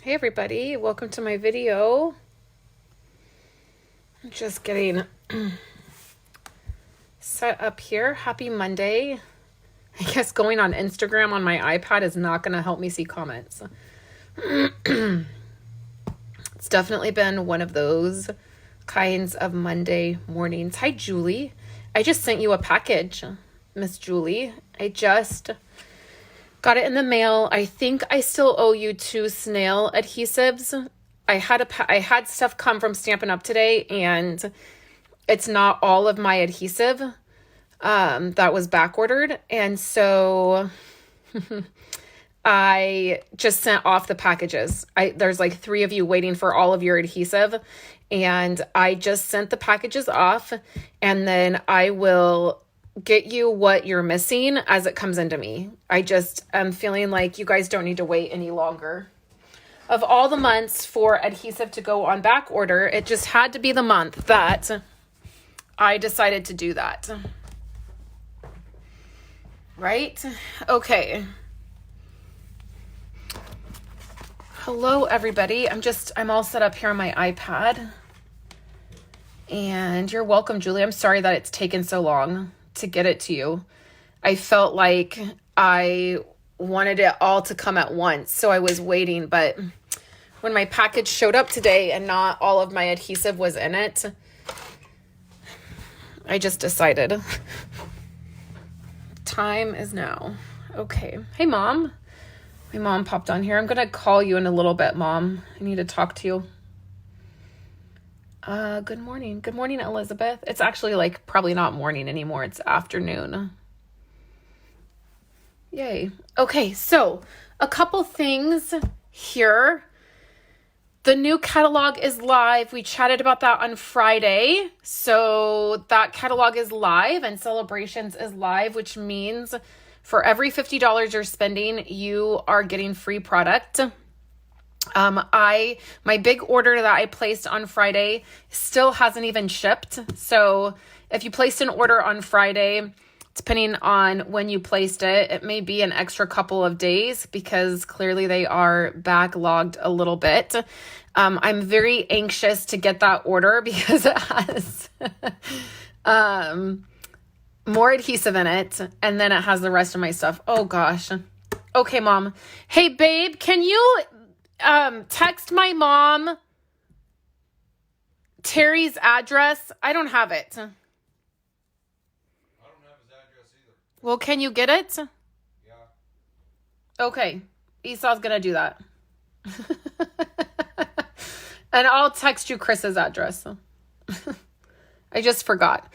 Hey everybody, welcome to my video. Just getting set up here. Happy Monday. I guess going on Instagram on my iPad is not going to help me see comments. It's definitely been one of those kinds of Monday mornings. Hi Julie. I just sent you a package, Miss Julie. I just got it in the mail. I think I still owe you 2 snail adhesives. I had stuff come from Stampin' Up! Today, and it's not all of my adhesive that was back ordered. And so I just sent off the packages. There's like 3 of you waiting for all of your adhesive, and I just sent the packages off, and then I will get you what you're missing as it comes into me. I just am feeling like you guys don't need to wait any longer. Of all the months for adhesive to go on back order, it just had to be the month that I decided to do that. Right? Okay. Hello, everybody. I'm all set up here on my iPad. And you're welcome, Julie. I'm sorry that it's taken so long to get it to you. I felt like I wanted it all to come at once, so I was waiting, but when my package showed up today and not all of my adhesive was in it, I just decided time is now. Okay. Hey, Mom. My mom popped on here. I'm going to call you in a little bit, Mom. I need to talk to you. Good morning. Good morning, Elizabeth. It's actually like probably not morning anymore. It's afternoon. Yay. Okay, so a couple things here. The new catalog is live. We chatted about that on Friday. So that catalog is live and Celebrations is live, which means for every $50 you're spending, you are getting free product. My big order that I placed on Friday still hasn't even shipped. So if you placed an order on Friday, depending on when you placed it, it may be an extra couple of days because clearly they are backlogged a little bit. I'm very anxious to get that order because it has more adhesive in it, and then it has the rest of my stuff. Oh gosh. Okay, Mom. Hey, babe, can you text my mom Terry's address? I don't have it. I don't have his address either. Well, can you get it? Yeah. Okay. Esau's gonna do that. And I'll text you Chris's address. I just forgot.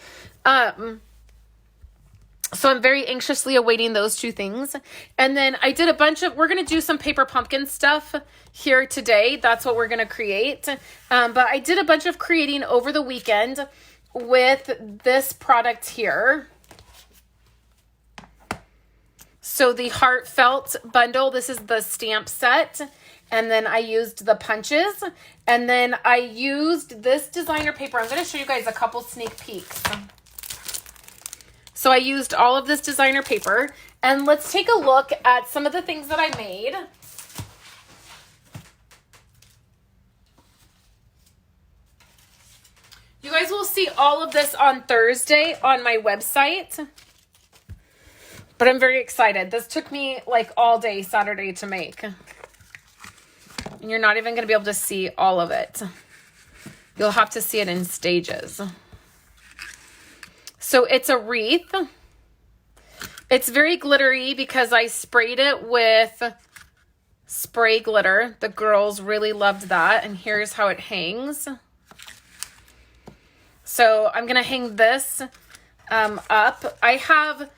So I'm very anxiously awaiting those 2 things. And then I did we're going to do some paper pumpkin stuff here today. That's what we're going to create. But I did a bunch of creating over the weekend with this product here. So the Heartfelt bundle, this is the stamp set. And then I used the punches. And then I used this designer paper. I'm going to show you guys a couple sneak peeks. So I used all of this designer paper, and let's take a look at some of the things that I made. You guys will see all of this on Thursday on my website, but I'm very excited. This took me like all day Saturday to make, and you're not even going to be able to see all of it. You'll have to see it in stages. So it's a wreath. It's very glittery because I sprayed it with spray glitter. The girls really loved that. And here's how it hangs. So I'm going to hang this up. I have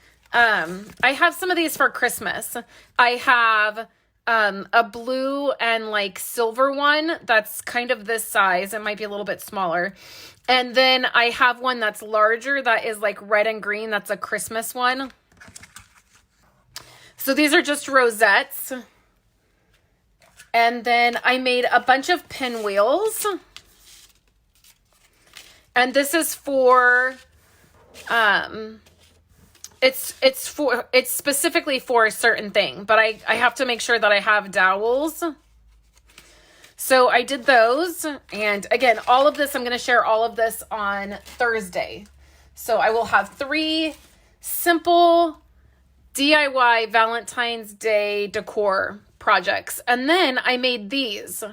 some of these for Christmas. I have a blue and like silver one that's kind of this size. It might be a little bit smaller. And then I have one that's larger that is like red and green. That's a Christmas one. So these are just rosettes. And then I made a bunch of pinwheels. And this is for, it's specifically for a certain thing, but I have to make sure that I have dowels. So I did those. And again, all of this, I'm going to share all of this on Thursday. So I will have 3 simple DIY Valentine's Day decor projects. And then I made these.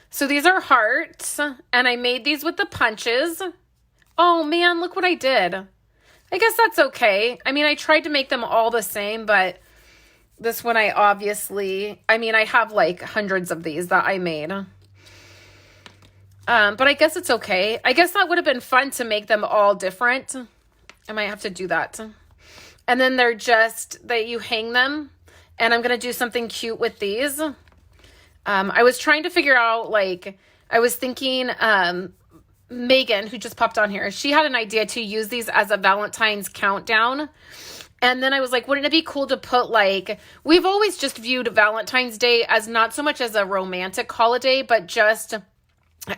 So these are hearts, and I made these with the punches. Oh man, look what I did. I guess that's okay. I mean, I tried to make them all the same, but this one I have like hundreds of these that I made. But I guess it's okay. I guess that would have been fun to make them all different. I might have to do that. And then they're just that you hang them, and I'm going to do something cute with these. I was trying to figure out, like, I was thinking, Megan, who just popped on here, she had an idea to use these as a Valentine's countdown. And then I was like, wouldn't it be cool to put, like, we've always just viewed Valentine's Day as not so much as a romantic holiday, but just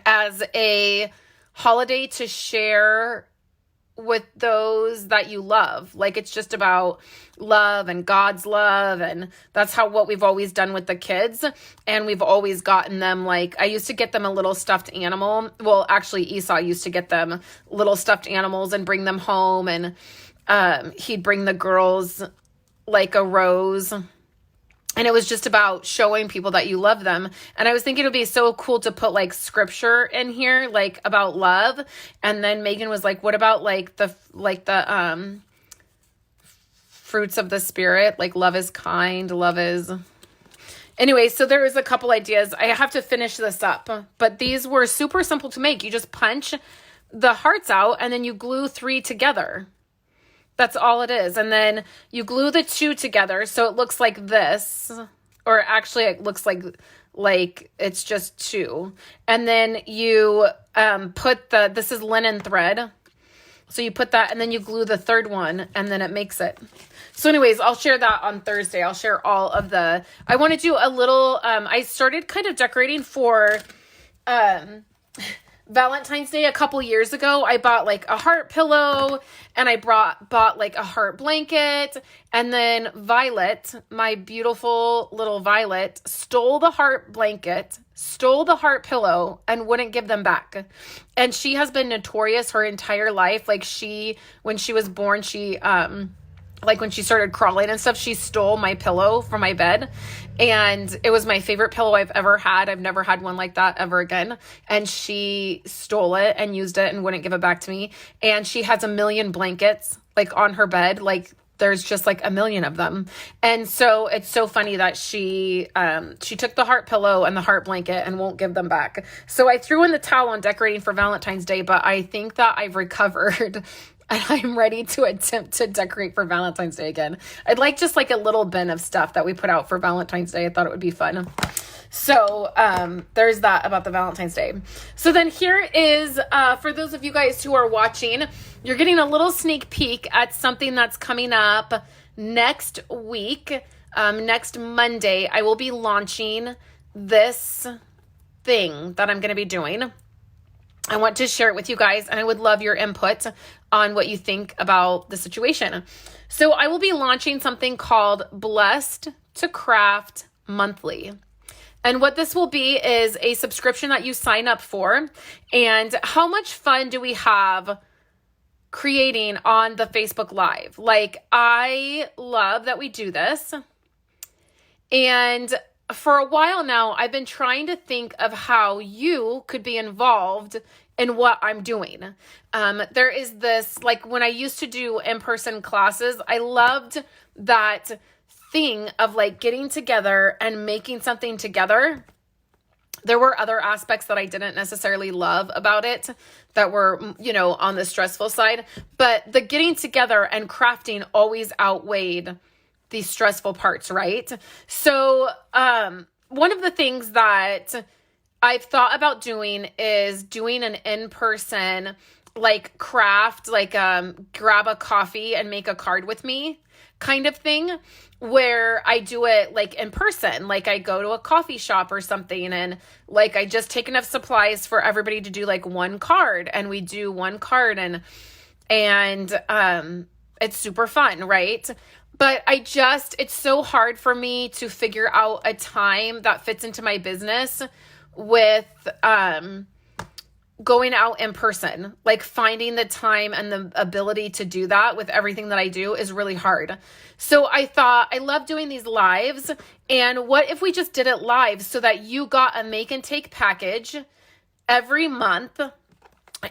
as a holiday to share with those that you love. Like, it's just about love and God's love, and that's what we've always done with the kids. And we've always gotten them, like, I used to get them a little stuffed animal. Well, actually Esau used to get them little stuffed animals and bring them home, and he'd bring the girls like a rose. And it was just about showing people that you love them. And I was thinking it would be so cool to put like scripture in here, like about love. And then Megan was like, what about like the fruits of the spirit? Like love is kind, love is... Anyway, so there was a couple ideas. I have to finish this up. But these were super simple to make. You just punch the hearts out and then you glue 3 together. That's all it is. And then you glue the 2 together so it looks like this. Or actually it looks like it's just 2. And then you put this is linen thread. So you put that and then you glue the 3rd one and then it makes it. So anyways, I'll share that on Thursday. I'll share all of I want to do a little, I started kind of decorating for Valentine's Day a couple years ago. I bought like a heart pillow and I bought like a heart blanket, and then Violet, my beautiful little Violet, stole the heart blanket, stole the heart pillow, and wouldn't give them back. And she has been notorious her entire life. Like when she was born, like when she started crawling and stuff, she stole my pillow from my bed. And it was my favorite pillow I've ever had. I've never had one like that ever again. And she stole it and used it and wouldn't give it back to me. And she has a million blankets like on her bed. Like there's just like a million of them. And so it's so funny that she took the heart pillow and the heart blanket and won't give them back. So I threw in the towel on decorating for Valentine's Day, but I think that I've recovered and I'm ready to attempt to decorate for Valentine's Day again. I'd like just like a little bin of stuff that we put out for Valentine's Day. I thought it would be fun. So there's that about the Valentine's Day. So then here is, for those of you guys who are watching, you're getting a little sneak peek at something that's coming up next week. Next Monday, I will be launching this thing that I'm going to be doing. I want to share it with you guys, and I would love your input on what you think about the situation. So I will be launching something called Blessed to Craft Monthly. And what this will be is a subscription that you sign up for. And how much fun do we have creating on the Facebook Live? Like, I love that we do this. And for a while now, I've been trying to think of how you could be involved in what I'm doing. There is this, like when I used to do in-person classes, I loved that thing of like getting together and making something together. There were other aspects that I didn't necessarily love about it that were, on the stressful side, but the getting together and crafting always outweighed the stressful parts, right? So, one of the things that I've thought about doing is doing an in-person, like craft, like, grab a coffee and make a card with me kind of thing, where I do it like in person. Like I go to a coffee shop or something, and like I just take enough supplies for everybody to do like one card, and we do one card, and it's super fun, right? But it's so hard for me to figure out a time that fits into my business with going out in person. Like finding the time and the ability to do that with everything that I do is really hard. So I thought, I love doing these lives. And what if we just did it live so that you got a make and take package every month?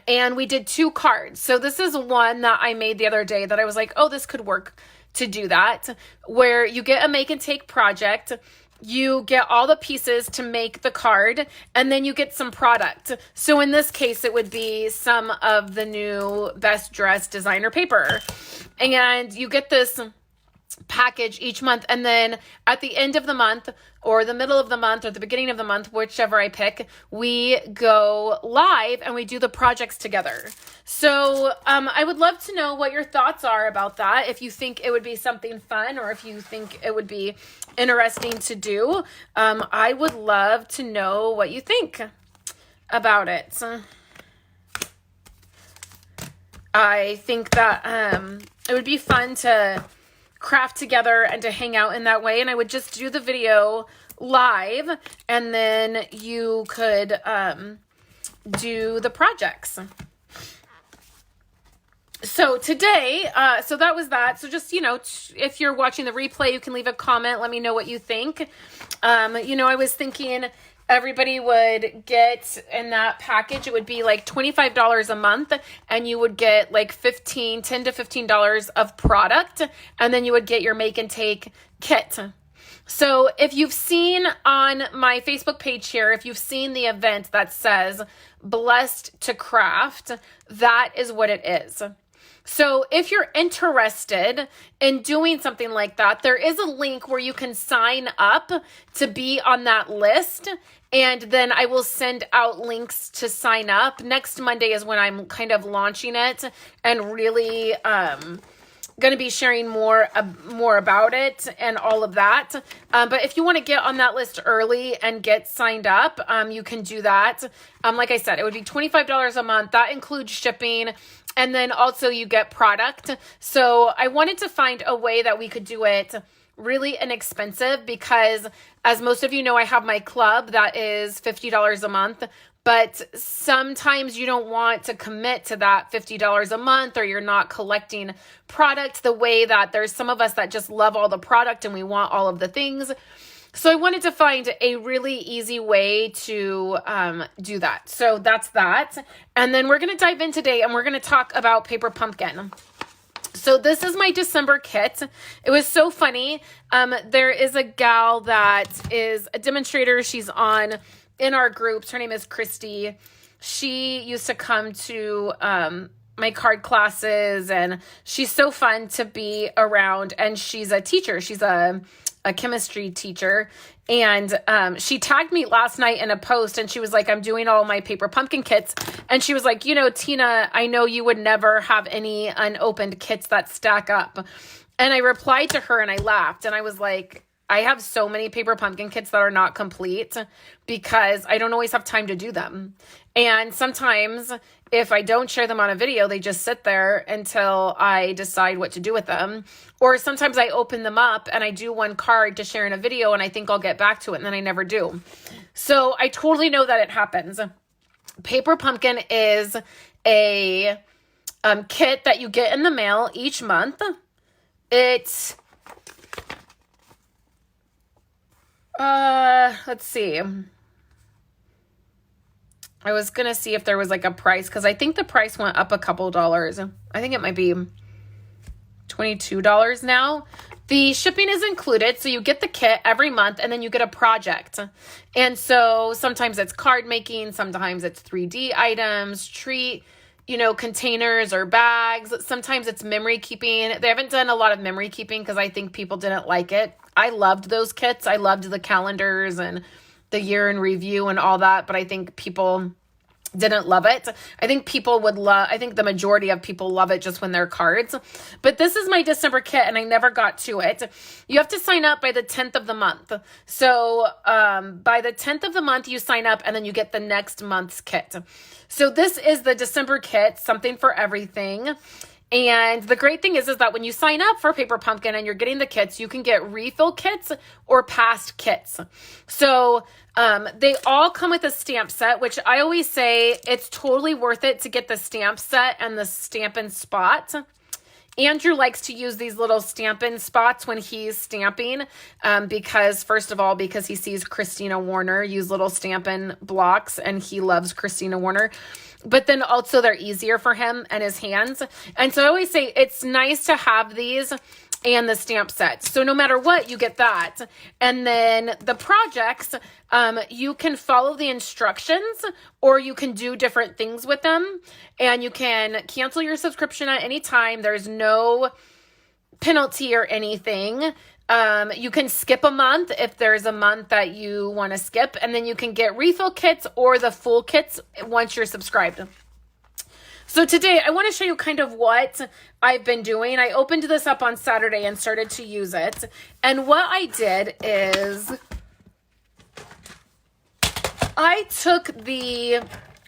And we did 2 cards. So this is one that I made the other day that I was like, oh, this could work to do that, where you get a make and take project. You get all the pieces to make the card, and then you get some product. So in this case, it would be some of the new Best Dressed designer paper. And you get this package each month, and then at the end of the month or the middle of the month or the beginning of the month, whichever I pick, we go live and we do the projects together. So I would love to know what your thoughts are about that, if you think it would be something fun or if you think it would be interesting to do. I would love to know what you think about it. I think that it would be fun to craft together and to hang out in that way. And I would just do the video live, and then you could do the projects. So today, so that was that. So just, if you're watching the replay, you can leave a comment. Let me know what you think. I was thinking everybody would get in that package, it would be like $25 a month, and you would get like $10 to $15 of product, and then you would get your make and take kit. So if you've seen on my Facebook page here, if you've seen the event that says Blessed to Craft, that is what it is. So if you're interested in doing something like that, there is a link where you can sign up to be on that list. And then I will send out links to sign up. Next Monday is when I'm kind of launching it and really going to be sharing more about it and all of that. But if you want to get on that list early and get signed up, you can do that. Like I said, it would be $25 a month. That includes shipping. And then also you get product. So I wanted to find a way that we could do it really inexpensive, because as most of you know, I have my club that is $50 a month. But sometimes you don't want to commit to that $50 a month, or you're not collecting product the way that there's some of us that just love all the product and we want all of the things. So I wanted to find a really easy way to do that. So that's that. And then we're going to dive in today and we're going to talk about paper pumpkin. So this is my December kit. It was so funny. There is a gal that is a demonstrator. She's in our groups. Her name is Christy. She used to come to my card classes, and she's so fun to be around. And she's a teacher. She's a chemistry teacher. And she tagged me last night in a post, and she was like, I'm doing all my paper pumpkin kits. And she was like, Tina, I know you would never have any unopened kits that stack up. And I replied to her and I laughed, and I was like, I have so many paper pumpkin kits that are not complete because I don't always have time to do them. And sometimes if I don't share them on a video, they just sit there until I decide what to do with them. Or sometimes I open them up and I do one card to share in a video and I think I'll get back to it, and then I never do. So I totally know that it happens. Paper pumpkin is a kit that you get in the mail each month. It's let's see. I was going to see if there was like a price, because I think the price went up a couple dollars. I think it might be $22 now. The shipping is included. So you get the kit every month and then you get a project. And so sometimes it's card making, sometimes it's 3D items, treat, containers or bags. Sometimes it's memory keeping. They haven't done a lot of memory keeping because I think people didn't like it. I loved those kits. I loved the calendars and the year in review and all that, but I think people didn't love it. I think the majority of people love it just when they're cards. But this is my December kit and I never got to it. You have to sign up by the 10th of the month. So by the 10th of the month, you sign up and then you get the next month's kit. So this is the December kit, something for everything. And the great thing is that when you sign up for Paper Pumpkin and you're getting the kits, you can get refill kits or past kits. So they all come with a stamp set, which I always say it's totally worth it to get the stamp set and the Stampin' Spot. Andrew likes to use these little Stampin' Spots when he's stamping because, first of all, because he sees Christina Warner use little Stampin' blocks and he loves Christina Warner. But then also they're easier for him and his hands. And so I always say it's nice to have these and the stamp set. So no matter what, you get that. And then the projects, you can follow the instructions or you can do different things with them. And you can cancel your subscription at any time. There's no penalty or anything. You can skip a month if there's a month that you want to skip, and then you can get refill kits or the full kits once you're subscribed. So today I want to show you kind of what I've been doing. I opened this up on Saturday and started to use it. And what I did is I took the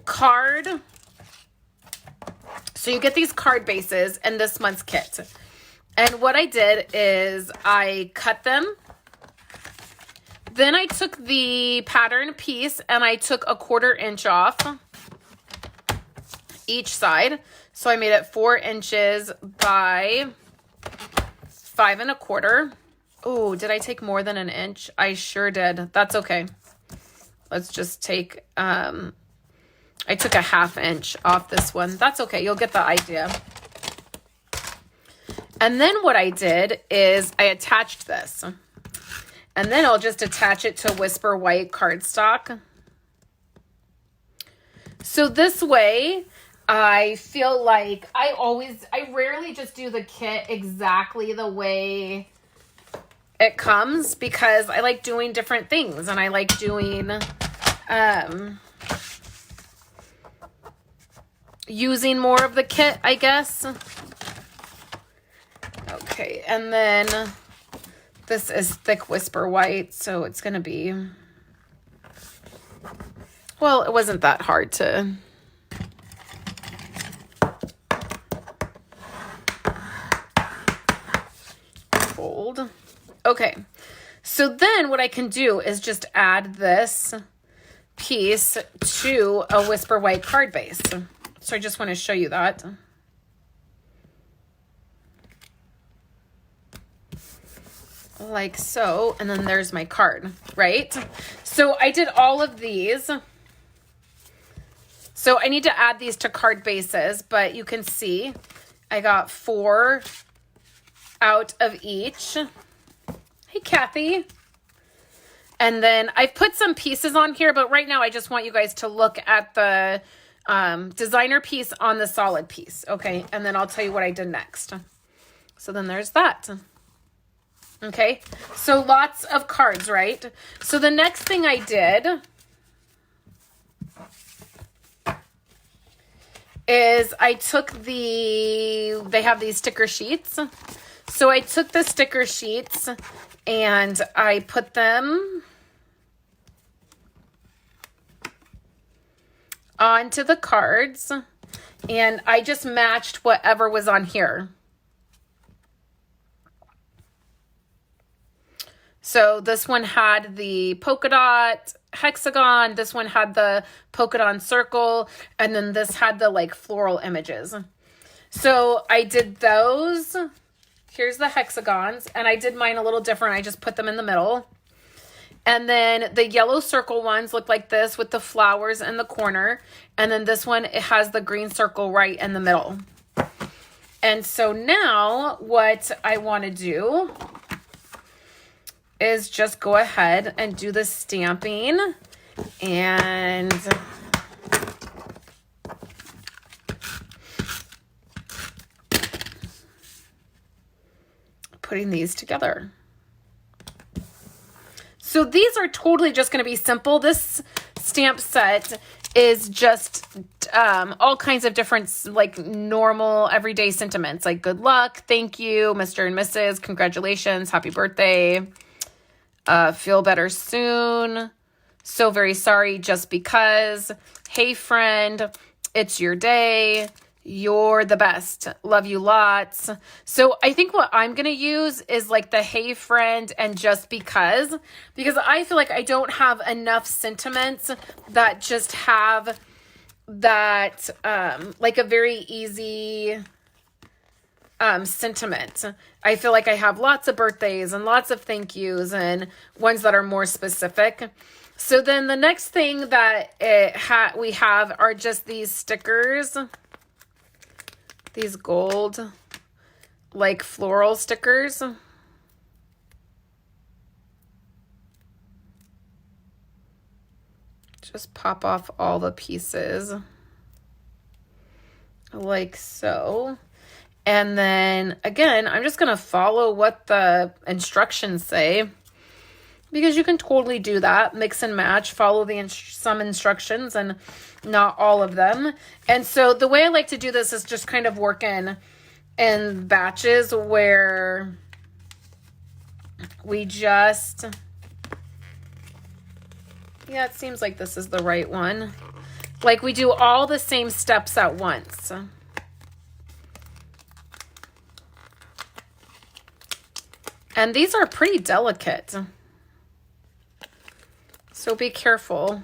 card. So you get these card bases in this month's kit. And what I did is I cut them. Then I took the pattern piece and I took 1/4 inch off each side. So I made it 4 inches by 5 1/4. Oh, did I take more than an inch? I sure did. That's okay. Let's just take, I took a 1/2 inch off this one. That's okay. You'll get the idea. And then what I did is I attached this. And then I'll just attach it to Whisper White cardstock. So this way, I feel like I rarely just do the kit exactly the way it comes because I like doing different things and I like doing, using more of the kit, I guess. Okay, and then this is thick Whisper White, so it's going to be, well, it wasn't that hard to fold. Okay, so then what I can do is just add this piece to a Whisper White card base. So I just want to show you that. Like so, and then there's my card, right? So I did all of these. So I need to add these to card bases, but you can see I got 4 out of each. Hey, Kathy. And then I've put some pieces on here, but right now I just want you guys to look at the designer piece on the solid piece, okay? And then I'll tell you what I did next. So then there's that. Okay, so lots of cards, right? So the next thing I did is I took they have these sticker sheets. So I took the sticker sheets and I put them onto the cards and I just matched whatever was on here. So this one had the polka dot hexagon, this one had the polka dot circle, and then this had the like floral images. So I did those. Here's the hexagons, and I did mine a little different. I just put them in the middle. And then the yellow circle ones look like this with the flowers in the corner. And then this one, it has the green circle right in the middle. And so now what I want to do is just go ahead and do the stamping and putting these together. So these are totally just going to be simple. This stamp set is just all kinds of different, like normal everyday sentiments, like good luck, thank you, Mr. and Mrs., congratulations, happy birthday, feel better soon, so very sorry just because, hey friend, it's your day, You're the best. Love you lots. So I think what I'm going to use is like the Hey Friend and Just Because I feel like I don't have enough sentiments that just have that, like a very easy, sentiment. I feel like I have lots of birthdays and lots of thank yous and ones that are more specific. So then the next thing that we have are just these stickers. These gold, like floral stickers. Just pop off all the pieces. Like so. And then, again, I'm just going to follow what the instructions say. Because you can totally do that. Mix and match. Follow some instructions and not all of them. And so the way I like to do this is just kind of work in batches where we just... Yeah, it seems like this is the right one. Like we do all the same steps at once. And these are pretty delicate. So be careful.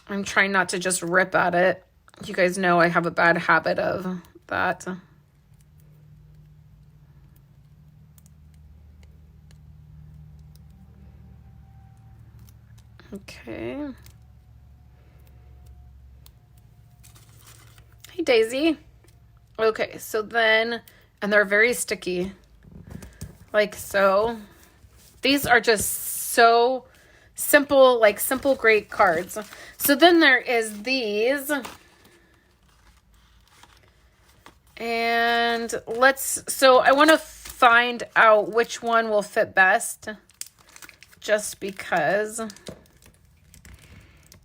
I'm trying not to just rip at it. You guys know I have a bad habit of that. Okay. Hey, Daisy. Okay, so then, and they're very sticky. Like so. These are just so simple, like simple, great cards. So then there is these. And so I want to find out which one will fit best. Just because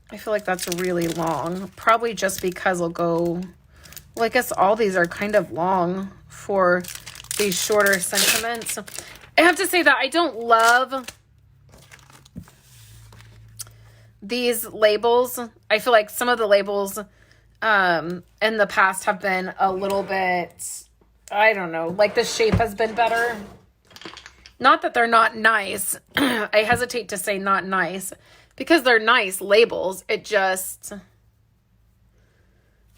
I feel like that's really long. Probably Just Because will go, well, I guess all these are kind of long for these shorter sentiments. I have to say that I don't love these labels. I feel like some of the labels in the past have been a little bit, I don't know, like the shape has been better. Not that they're not nice. I hesitate to say not nice because they're nice labels. It just,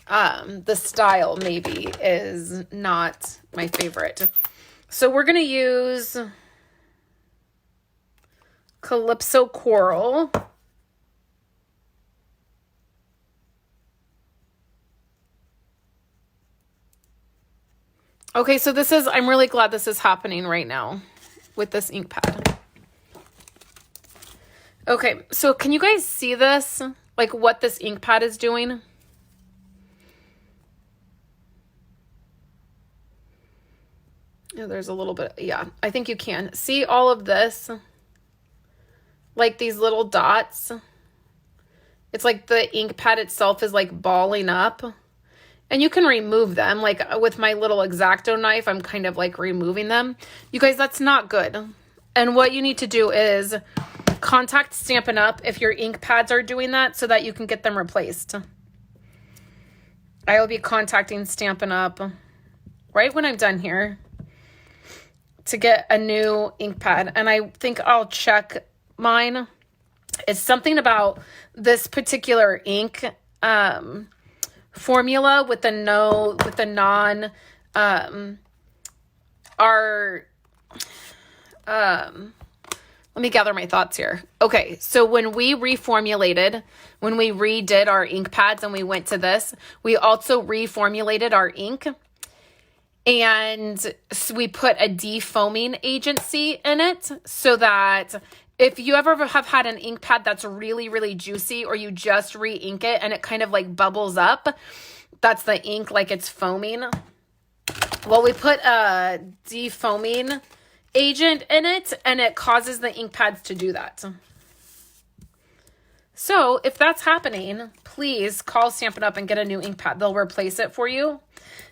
the style maybe is not my favorite. So we're going to use Calypso Coral. Okay, so I'm really glad this is happening right now with this ink pad. Okay, so can you guys see this? Like what this ink pad is doing? Yeah, there's a little bit, yeah, I think you can. See all of this? Like these little dots? It's like the ink pad itself is like balling up. And you can remove them. Like with my little X-Acto knife, I'm kind of like removing them. You guys, that's not good. And what you need to do is contact Stampin' Up! If your ink pads are doing that so that you can get them replaced. I will be contacting Stampin' Up! Right when I'm done here to get a new ink pad. And I think I'll check mine. It's something about this particular ink formula with the non let me gather my thoughts here. Okay, so when we redid our ink pads and we went to this, we also reformulated our ink. And so we put a defoaming agency in it so that if you ever have had an ink pad that's really, really juicy or you just re-ink it and it kind of like bubbles up, that's the ink, like it's foaming. Well, we put a defoaming agent in it and it causes the ink pads to do that. So if that's happening, please call Stampin' Up! And get a new ink pad. They'll replace it for you.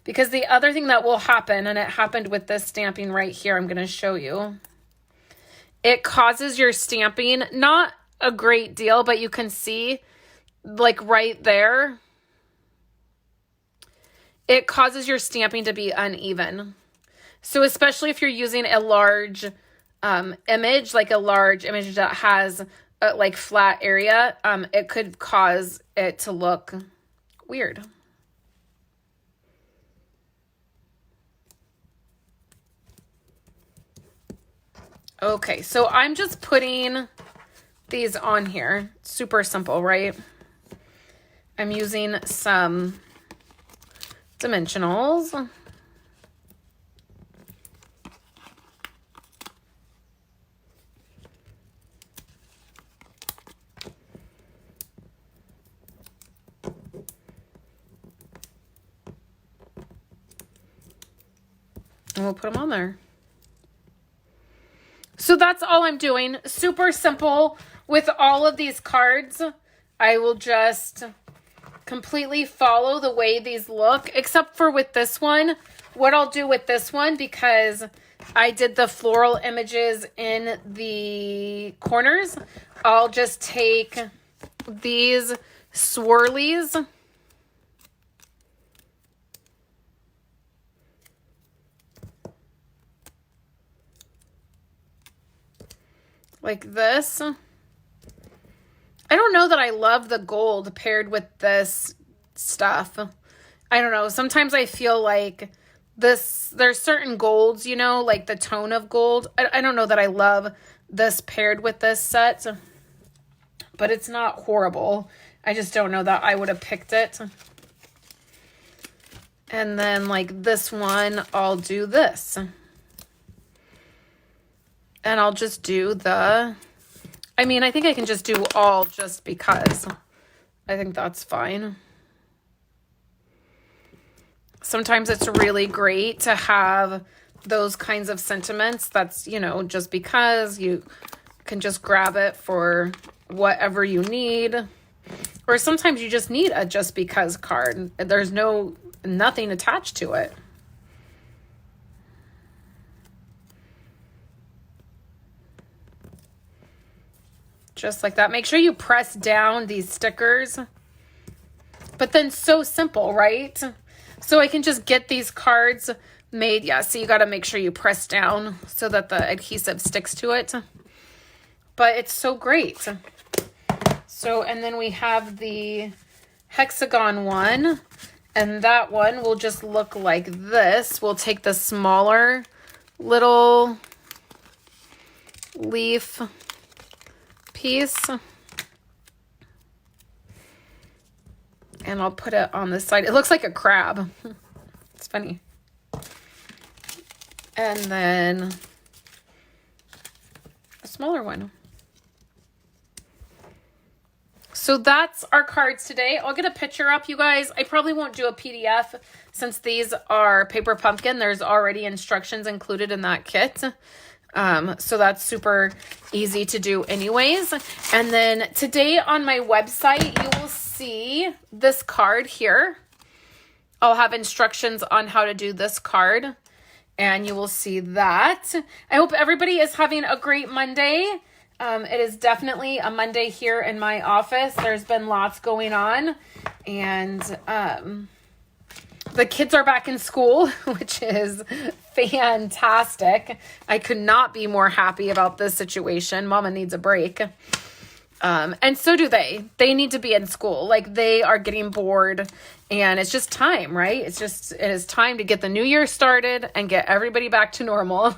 Because the other thing that will happen, and it happened with this stamping right here, I'm going to show you. It causes your stamping, not a great deal, but you can see like right there. it causes your stamping to be uneven. So especially if you're using a large image, like a large image that has a like flat area, it could cause it to look weird. Okay, so I'm just putting these on here. Super simple, right? I'm using some dimensionals. And we'll put them on there. So that's all I'm doing. Super simple with all of these cards. I will just completely follow the way these look, except for with this one. What I'll do with this one, because I did the floral images in the corners, I'll just take these swirlies like this. I don't know that I love the gold paired with this stuff. I don't know. Sometimes I feel like there's certain golds, you know, like the tone of gold. I don't know that I love this paired with this set, but it's not horrible. I just don't know that I would have picked it. And then like this one, I'll do this. And I'll just do I think I can just do all just because. I think that's fine. Sometimes it's really great to have those kinds of sentiments. That's, you know, just because you can just grab it for whatever you need. Or sometimes you just need a just because card. There's nothing attached to it. Just like that. Make sure you press down these stickers. But then so simple, right? So I can just get these cards made. Yeah, so you got to make sure you press down so that the adhesive sticks to it. But it's so great. So, and then we have the hexagon one. And that one will just look like this. We'll take the smaller little leaf piece and I'll put it on this side. It looks like a crab. It's funny. And then a smaller one. So that's our cards today. I'll get a picture up, you guys. I probably won't do a PDF since these are paper pumpkin. There's already instructions included in that kit. So that's super easy to do anyways. And then today on my website, you will see this card here. I'll have instructions on how to do this card and you will see that. I hope everybody is having a great Monday. It is definitely a Monday here in my office. There's been lots going on and, the kids are back in school, which is fantastic. I could not be more happy about this situation. Mama needs a break. And so do they. They need to be in school. Like they are getting bored and it's just time, right? It is time to get the new year started and get everybody back to normal.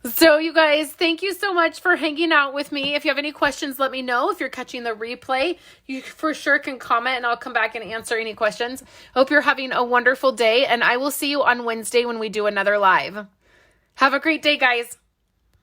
So you guys, thank you so much for hanging out with me. If you have any questions, let me know. If you're catching the replay, you for sure can comment and I'll come back and answer any questions. Hope you're having a wonderful day and I will see you on Wednesday when we do another live. Have a great day, guys.